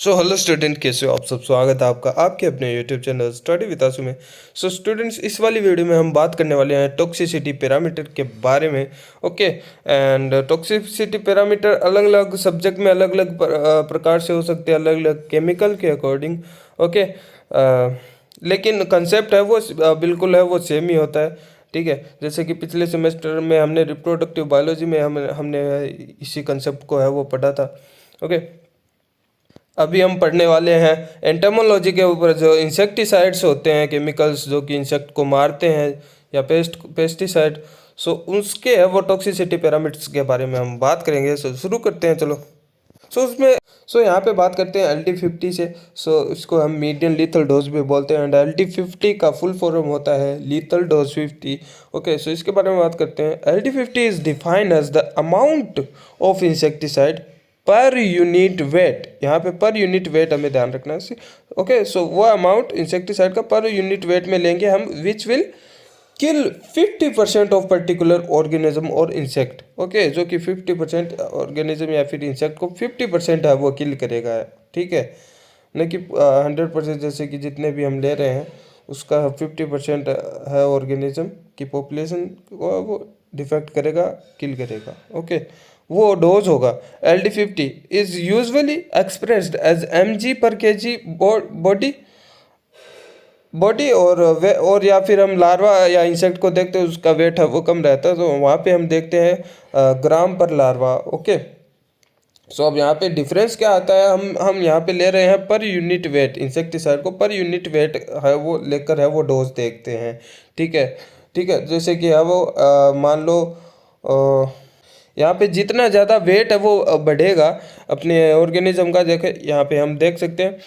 So hello student, कैसे हो आप सब। स्वागत है आपका आपके अपने यूट्यूब चैनल स्टडी विद आसू में। सो स्टूडेंट्स, इस वाली वीडियो में हम बात करने वाले हैं टॉक्सिसिटी पैरामीटर के बारे में। ओके। एंड टॉक्सिसिटी पैरामीटर अलग अलग सब्जेक्ट में अलग अलग प्रकार से हो सकते हैं, अलग अलग केमिकल के अकॉर्डिंग। ओके। लेकिन कंसेप्ट है वो बिल्कुल है वो सेम ही होता है। ठीक है, जैसे कि पिछले सेमेस्टर में हमने रिप्रोडक्टिव बायोलॉजी में हमने इसी कंसेप्ट को है वो पढ़ा था। ओके। अभी हम पढ़ने वाले हैं एंटोमोलॉजी के ऊपर, जो इंसेक्टिसाइड्स होते हैं, केमिकल्स जो कि इंसेक्ट को मारते हैं, या पेस्टिसाइड। सो उसके है वो टॉक्सिसिटी पैरामीटर्स के बारे में हम बात करेंगे। सो शुरू करते हैं, चलो। यहाँ पे बात करते हैं LD50 से। इसको हम मीडियम लीथल डोज भी बोलते हैं, एंड LD50 का फुल फॉर्म होता है लीथल डोज 50। ओके, सो इसके बारे में बात करते हैं। LD50 is defined as the amount of insecticide per unit weight. यहाँ पे पर यूनिट वेट हमें ध्यान रखना है। ओके, सो वो अमाउंट इंसेक्टिसाइड का पर यूनिट वेट में लेंगे हम, which will kill 50% of particular organism और इंसेक्ट। ओके, जो कि 50% ऑर्गेनिज्म या फिर इंसेक्ट को 50% है वो किल करेगा। ठीक है, न कि 100%, जैसे कि जितने भी हम ले रहे हैं उसका 50% है ऑर्गेनिज्म की पॉपुलेशन को वो डिफेक्ट करेगा, किल करेगा। ओके, वो डोज होगा। LD50 is usually expressed as mg/kg body और या फिर हम लार्वा या इंसेक्ट को देखते हैं, उसका वेट है वो कम रहता है, तो वहाँ पे हम देखते हैं ग्राम पर लार्वा। ओके, सो अब यहाँ पे डिफरेंस क्या आता है, हम यहाँ पे ले रहे हैं पर यूनिट वेट। इंसेक्टिसाइड को पर यूनिट वेट है वो लेकर है वो डोज देखते हैं। ठीक है, ठीक है, जैसे कि है वो मान लो यहाँ पे जितना ज़्यादा वेट है वो बढ़ेगा अपने ऑर्गेनिज्म का। देखे यहाँ पे हम देख सकते हैं,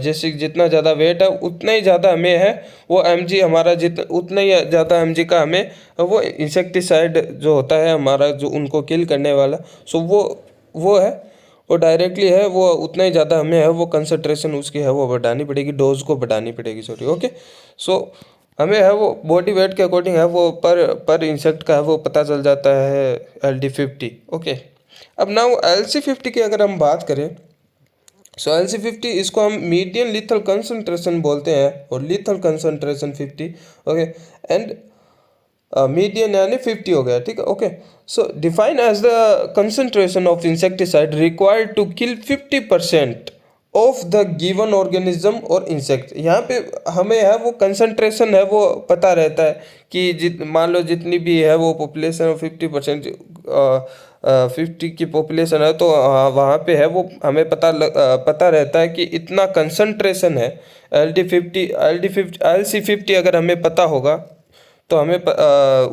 जैसे जितना ज़्यादा वेट है उतना ही ज़्यादा हमें है वो mg हमारा, उतना ही ज़्यादा mg का हमें वो इंसेक्टिसाइड जो होता है हमारा, जो उनको किल करने वाला। सो वो है वो डायरेक्टली है वो उतना ही ज़्यादा हमें है वो कंसंट्रेशन उसकी है वो बढ़ानी पड़ेगी, डोज को बढ़ानी पड़ेगी, सॉरी। ओके, सो हमें है वो बॉडी वेट के अकॉर्डिंग है वो पर इंसेक्ट का है वो पता चल जाता है LD50। ओके, अब नाउ LC50 की अगर हम बात करें, सो LC50 इसको हम मीडियम लीथल कंसंट्रेशन बोलते हैं, और lethal concentration 50। Okay, and median यानी 50 हो गया। ठीक है, okay, so define as the concentration of insecticide required to kill 50% of the given organism और इंसेक्ट। यहाँ पे हमें है वो कंसंट्रेशन है वो पता रहता है कि मान लो जितनी भी है वो पॉपुलेशन ऑफ 50%, 50 की पॉपुलेशन है, तो वहाँ पे है वो हमें पता रहता है कि इतना कंसंट्रेशन है। LC50 अगर हमें पता होगा तो हमें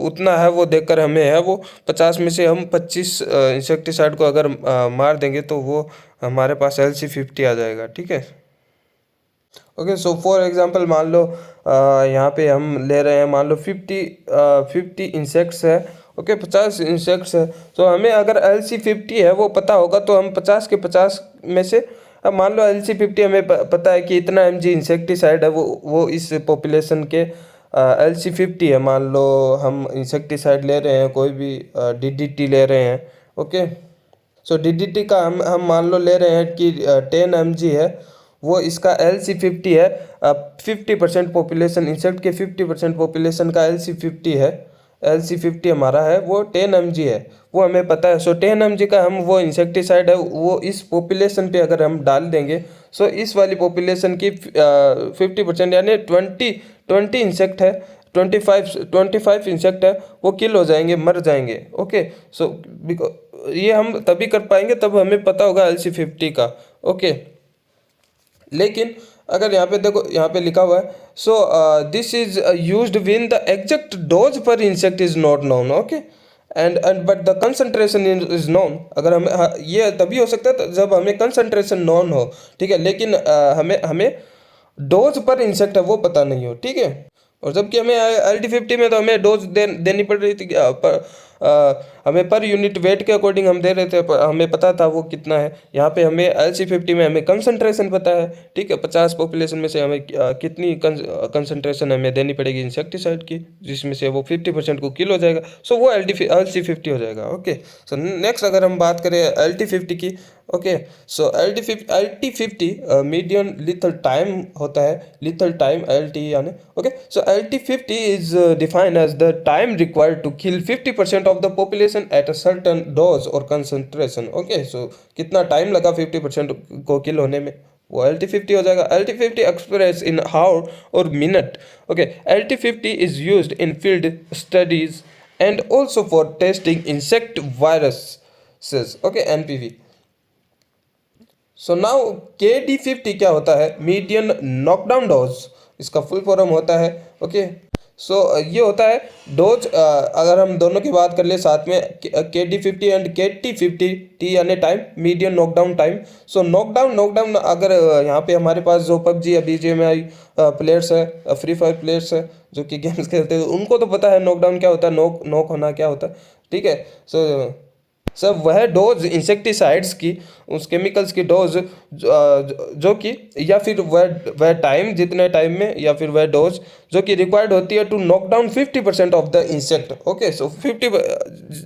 उतना है वो देखकर हमें है वो 50 में से हम 25 इंसेक्टिसाइड को अगर मार देंगे तो वो हमारे पास LC50 आ जाएगा। ठीक है, ओके, सो फॉर एग्जांपल मान लो यहाँ पे हम ले रहे हैं, मान लो 50 इंसेक्ट्स है। ओके, 50 इंसेक्ट्स है, तो हमें अगर LC50 है वो पता होगा तो हम 50 के 50 में से, अब मान लो LC50 हमें पता है कि इतना mg इंसेक्टिसाइड है वो इस पॉपुलेशन के LC50 है। मान लो हम इंसेक्टिसाइड ले रहे हैं, कोई भी DDT ले रहे हैं। ओके, सो DDT का हम मान लो ले रहे हैं कि 10 mg है, वो इसका LC50 है। 50% पॉपुलेशन इंसेक्ट के 50% पॉपुलेशन का LC50 है। LC50 हमारा है वो 10 mg है, वो हमें पता है। सो 10 mg का हम वो इंसेक्टिसाइड है वो इस पॉपुलेशन पे अगर हम डाल देंगे, सो इस वाली पॉपुलेशन की 50% यानी 20 इंसेक्ट है, 25 इंसेक्ट है वो किल हो जाएंगे, मर जाएंगे। ओके, सो ये हम तभी कर पाएंगे तब हमें पता होगा LC50 का। ओके, लेकिन अगर यहाँ पे देखो, यहाँ पे लिखा हुआ है, so this is used when the exact dose per insect is not known. Okay, and but the concentration is known. अगर हमें ये तभी हो सकता है जब हमें कंसंट्रेशन नोन हो। ठीक है, लेकिन हमें डोज पर इंसेक्ट है वो पता नहीं हो। ठीक है, और जबकि हमें LD50 में तो हमें डोज देनी पड़ रही थी, हमें पर यूनिट वेट के अकॉर्डिंग हम दे रहे थे, हमें पता था वो कितना है। यहाँ पे हमें LC50 में हमें कंसंट्रेशन पता है। ठीक है, 50 पॉपुलेशन में से हमें कितनी कंसंट्रेशन हमें देनी पड़ेगी इंसेक्टिसाइड की, जिसमें से वो 50% को किल हो जाएगा। सो वो LC50 हो जाएगा। ओके, सो नेक्स्ट अगर हम बात करें LT50 की, okay. So LT50 medium lethal time होता है, लिथल टाइम LT यानी। Okay, so LT50 is defined as the time required to kill 50% of the population at a certain dose और concentration. Okay, so कितना time लगा 50% को किल होने में, वो LT50 हो जाएगा। LT50 एक्सप्रेस इन हावर और minute. Okay, LT50 is used in field studies and also for testing insect viruses. Okay, NPV। So now KD50 क्या होता है, मीडियन नॉकडाउन डोज, इसका फुल फॉर्म होता है। ओके, सो ये होता है डोज, अगर हम दोनों की बात कर ले साथ में, KD50 एंड KT50, टी यानी टाइम, मीडियन नॉकडाउन टाइम। सो नॉकडाउन नॉकडाउन अगर यहाँ पे हमारे पास जो PUBG या BGMI प्लेयर्स है, फ्री फायर प्लेयर्स है जो कि गेम्स खेलते हैं, उनको तो पता है नॉकडाउन क्या होता है, नॉक होना क्या होता है। ठीक है, सो सर वह डोज इंसेक्टिसाइड्स की, उस केमिकल्स की डोज जो कि, या फिर वह टाइम, जितने टाइम में, या फिर वह डोज जो कि रिक्वायर्ड होती है to knock down 50% of the insect. Okay, so 50,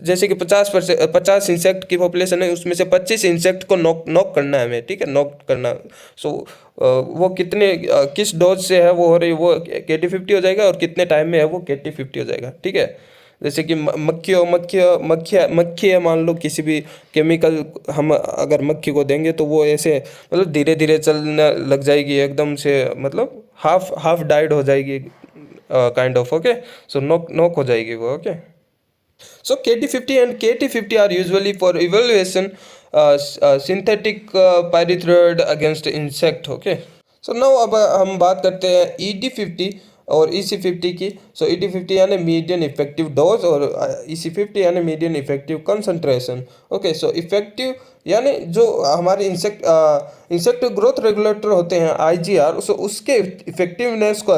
जैसे कि 50 इंसेक्ट की पॉपुलेशन है, उसमें से 25 इंसेक्ट को नॉक करना है हमें। ठीक है, नॉक करना। सो वो कितने किस डोज से है वो हो रही, वो KT50 हो जाएगा, और कितने टाइम में है वो KT50 हो जाएगा। ठीक है, जैसे कि मक्खी है, मान लो किसी भी केमिकल हम अगर मक्खी को देंगे तो वो ऐसे मतलब धीरे धीरे चलने लग जाएगी एकदम से, मतलब हाफ हाफ डाइड हो जाएगी kind of. Okay, so knock knock हो जाएगी वो। Okay, so KT50 and KT50 are usually for evaluation synthetic pyrethroid against insect. Okay, so now अब हम बात करते हैं ED50 और EC50 की। सो ED50 यानी मीडियन इफेक्टिव डोज, और EC50 यानी median effective concentration. Okay, so effective यानी जो हमारे इंसेक्ट ग्रोथ रेगुलेटर होते हैं IGR, सो उसके इफेक्टिवनेस को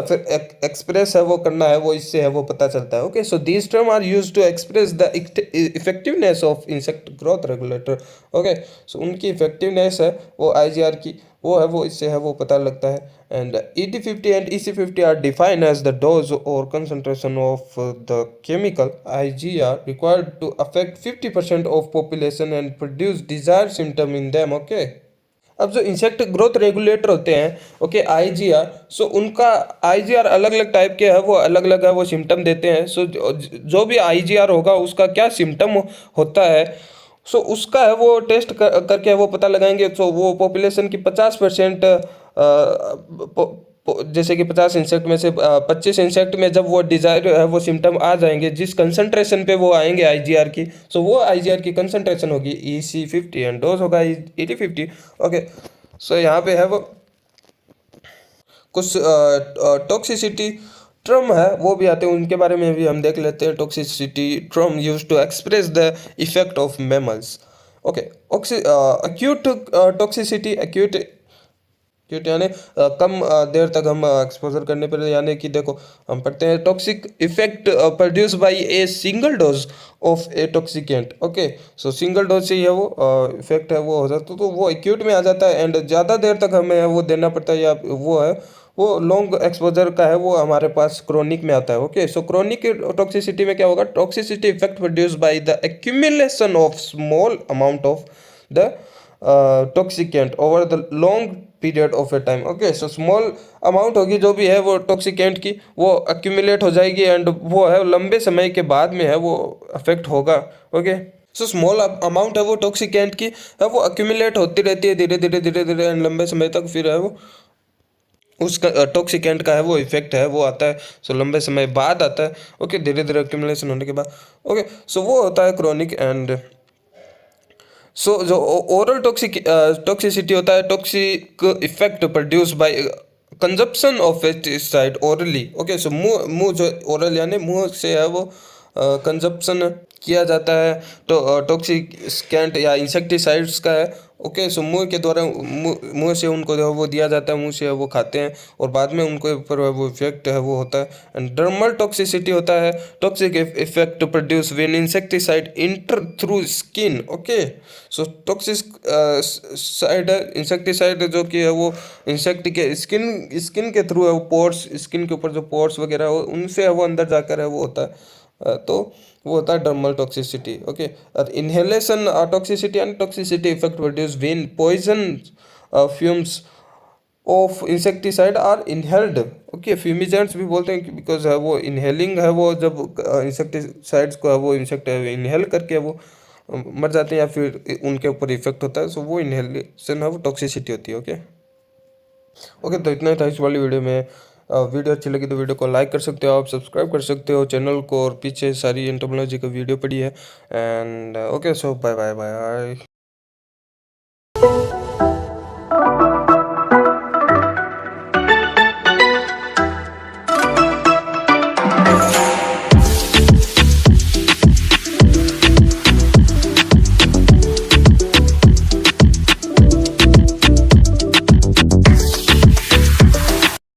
एक्सप्रेस है वो करना है, वो इससे है वो पता चलता है। Okay, so these term are used to express the effectiveness of insect growth regulator. Okay, so उनकी इफेक्टिवनेस है वो IGR की, वो है वो इससे है वो पता लगता है। And ED50 and EC50 are defined as the dose और concentration of the chemical IGR required to affect 50% of population and produce desired symptom in them. Okay, अब जो इंसेक्ट ग्रोथ रेगुलेटर होते हैं, ओके, IGR, सो उनका IGR अलग अलग type के है, वो अलग अलग है, वो सिम्टम देते हैं। सो जो भी IGR होगा उसका क्या सिम्टम होता है, सो उसका है वो टेस्ट करके वो पता लगाएंगे। सो वो पॉपुलेशन की 50%, जैसे कि 50 इंसेक्ट में से 25 इंसेक्ट में जब वो डिजायर है वो सिम्टम आ जाएंगे, जिस कंसंट्रेशन पे वो आएंगे IGR की, सो वो IGR की कंसंट्रेशन होगी EC50 एंड डोज होगा ED50। ओके, सो यहाँ पे है वो कुछ टॉक्सिसिटी ट्रम है वो भी आते हैं, उनके बारे में भी हम देख लेते हैं। Toxicity term use to express the effect of mammals. Okay, acute toxicity, acute cute यानी कम देर तक हम एक्सपोजर करने पर, यानी कि देखो हम पढ़ते हैं toxic effect produce bye a single dose of A toxicant. Okay, so single dose से ये वो इफेक्ट है वो हो जाता है, तो वो एक्यूट में आ जाता है, एंड ज़्यादा देर तक हमें वो देना पड़ता है, या वो है वो लॉन्ग एक्सपोजर का है वो हमारे पास क्रोनिक में आता है। ओके, सो क्रोनिक टॉक्सिसिटी में क्या होगा, toxicity effect produce by the accumulation of small amount of the toxicant over the long period of A time. Okay, so small amount होगी जो भी है वो टॉक्सिकेंट की, वो अक्यूमुलेट हो जाएगी, एंड वो है लंबे समय के बाद में है वो अफेक्ट होगा। ओके, सो स्मॉल अमाउंट है वो टॉक्सिकेंट की है वो अक्यूमुलेट होती रहती है धीरे धीरे धीरे धीरे, एंड लंबे समय तक फिर है वो उसका टॉक्सिकेंट का है वो इफेक्ट है वो आता है, सो लंबे समय बाद आता है। ओके, धीरे धीरे अक्यूमुलेशन होने के बाद। ओके, सो वो होता है क्रॉनिक। एंड सो जो ओरल टॉक्सिसिटी होता है, toxic effect produce by consumption of pesticide orally. Okay, so मुंह जो ओरल यानी मुंह से है वो कंजप्शन किया जाता है तो टॉक्सिकेंट या इंसेक्टिसाइड्स का है। ओके, सो मुंह के द्वारा मुंह से उनको जो वो दिया जाता है, मुंह से वो खाते हैं, और बाद में उनके ऊपर वो इफेक्ट है वो होता है। एंड डर्मल टॉक्सिसिटी होता है, toxic effect produce when insecticide inter through skin. Okay, so toxic side है इंसेक्टिसाइड जो कि है वो इंसेक्ट के स्किन के थ्रू है वो पोर्स, स्किन के ऊपर जो पोर्स वगैरह हो उनसे है वो अंदर जाकर है वो होता है। तो वो होता है डर्मल टॉक्सिसिटी। ओके, और inhalation toxicity and toxicity effect produce when poison fumes of insecticide are inhaled. Okay, fumigants भी बोलते हैं बिकॉज है वो इनहेलिंग है, वो जब इंसेक्टिसाइड्स को है वो इंसेक्ट इनहेल करके वो मर जाते हैं या फिर उनके ऊपर इफेक्ट होता है, सो वो इनहेलेशन है वो टॉक्सिसिटी होती है। ओके ओके, तो इतना ही था इस वाली वीडियो में। वीडियो अच्छी लगी तो वीडियो को लाइक कर सकते हो, आप सब्सक्राइब कर सकते हो चैनल को, और पीछे सारी एंटोमोलॉजी का वीडियो पड़ी है। And okay, so bye bye bye.